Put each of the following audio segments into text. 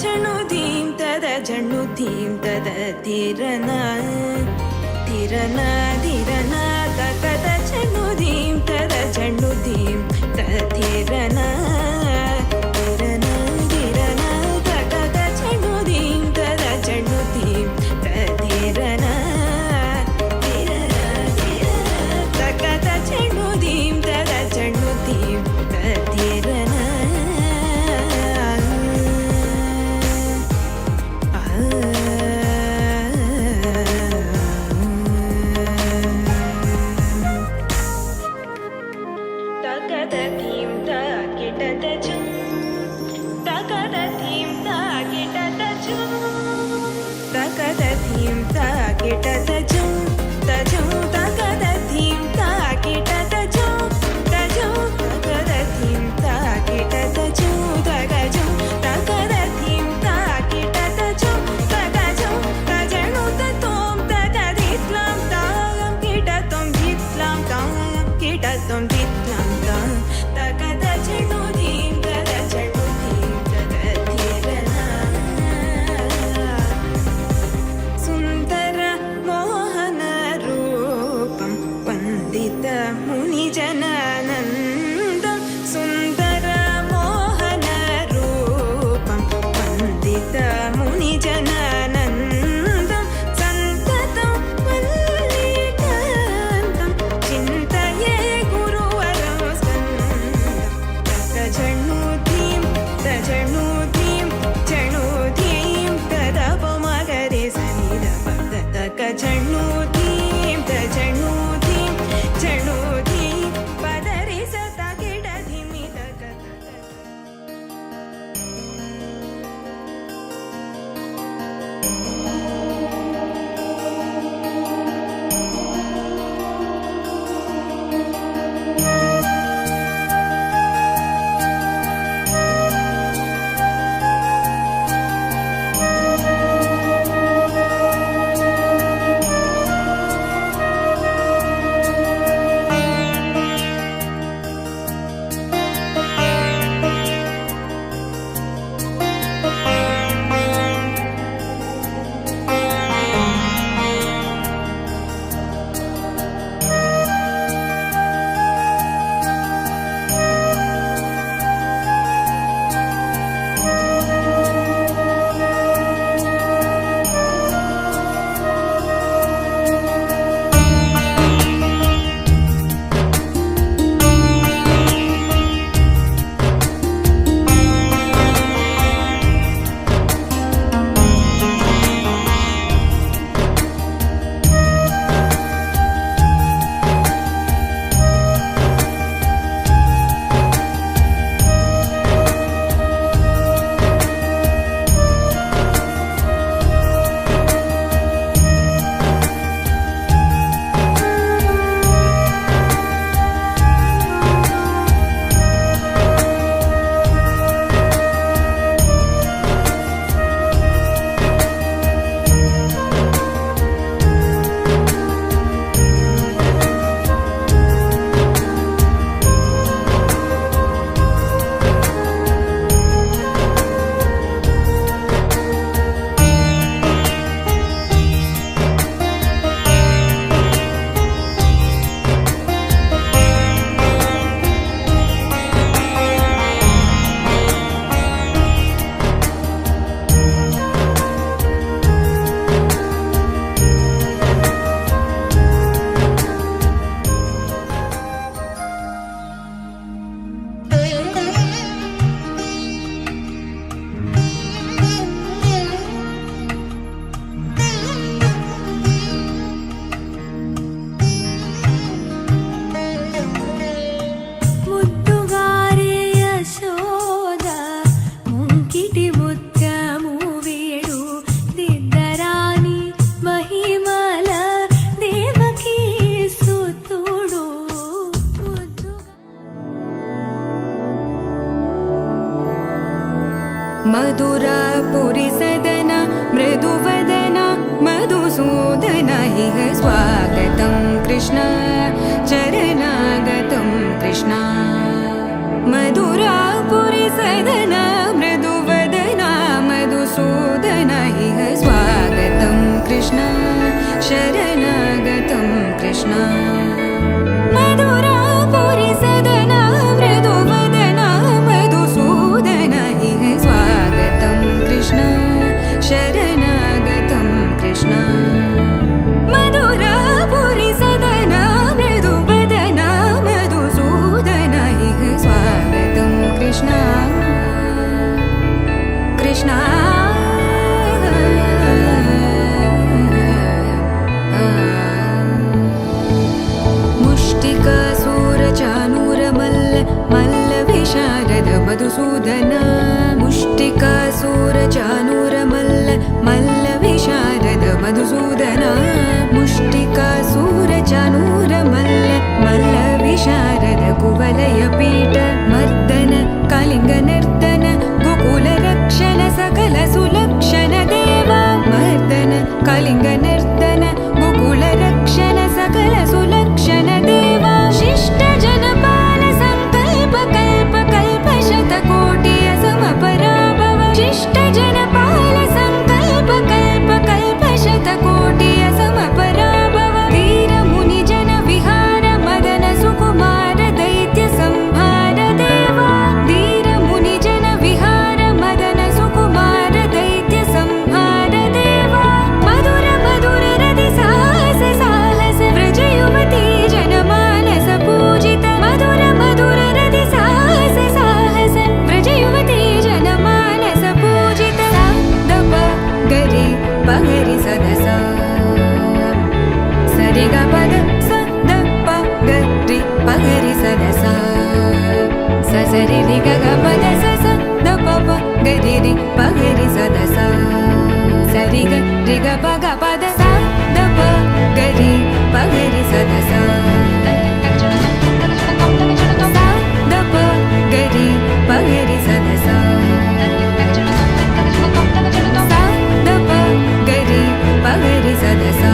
ಚಣುದೀಂ ತದ ಜಣುದೀಂ ತದ ಧಿರನ ಧಿರನ ಧಿರನ ತಕದ ಚಣುದೀಂ ತದ ಜಣುದೀಂ ತಧಿರನ ಧಿರನ ಧಿರನ ತಕದ ಚಣುದೀಂ ತದ ಜಣುದೀಂ ತಧಿರನ ಧಿರನ ಧಿರನ ತಕದ ಚಣುದೀಂ ತದ ಜಣುದೀಂ ತಧಿರನ मधुरापुरी सदन मृदुवदन मधुसूदन इह स्वागतं कृष्ण चरणागतं कृष्ण मधुरापुरी सदन मृदुवदन कृष्ण मधुरापुरि सदना मृदुवदना मधुसूदन इह स्वागतं कृष्ण शरणागतं कृष्ण मधुरापुरि सदना मृदुवदना मधुसूदन इह स्वागतं कृष्ण कृष्ण मुष्टिकासूरचानूरमल्ल मल्लविशारद मधुसूदना मुष्टिकासूरचानूरमल्ल मल्लविशारद मधुसूदना मुष्टिकासूरचानूरमल्ल मल्लविशारद कुवलयपीठ मर्दन कलिङ्गनर्दन गोकुलरक्षण सकल सुलक्षण देवा मर्दन कलिङ्गनर्दन गोकुलरक्षण सकल सुलक्षण देवा शिष्ट जनपाल संकल्प कल्प कल्प शतकोटि असमपराभव शिष्ट जनपाल संकल्प कल्प कल्प शतकोटि असमपराभव वीर मुनि जन विहार मदन सुकुमार दैत्य संहार देवा वीर मुनि जन विहार मदन सुकुमार दैत्य संहार देवा मधुर मधुर रति साहस साहस व्रज युवती जनमानस पूजित मधुर मधुर रति साहस साहस व्रज युवती जनमानस पूजित सा दप गरि पगरि सदसा सरि ग पद स द प गरि पगरि सदसा स सरि रि ग ग पद स स द प प गरि रि पगरि सदसा सरि ग रि ग प ग पद स द प गरि पगरि सदसा स द प गरि पगरि सदसा स द प गरि पगरि सदसा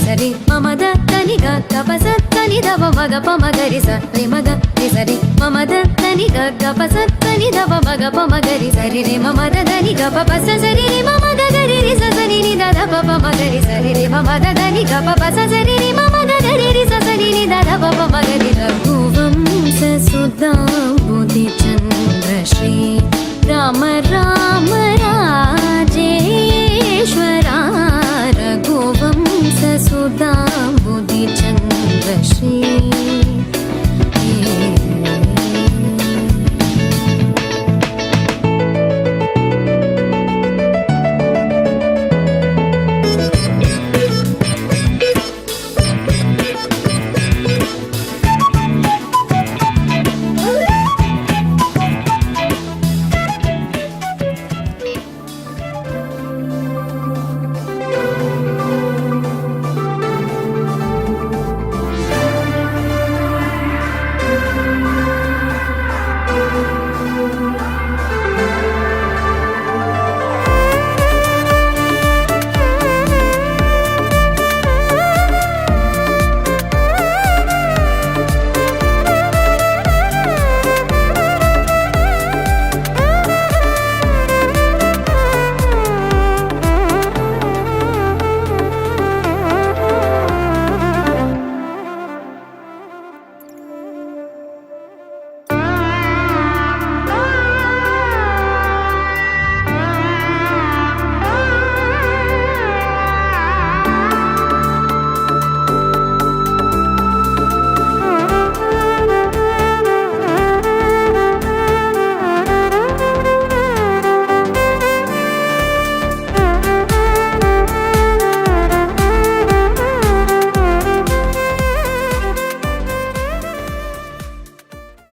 సరి మమద తని గ పస తని దవ మగ పమ గరి స రి మగ రి సరి మమద తని గ పస తని దవ మగ పమ గరి సరి రి మమద దని గ పస సరి రి మమ గ గరి రి స సని ని ద ప పమ గరి సరి రి మమద దని గ పస సరి రి మమ గ గరి రి స సని ని ద ప పమ గరి రఘువం స సుదాం బుద్ధి చంద్ర శ్రీ రామ రామ రాజేశ్వర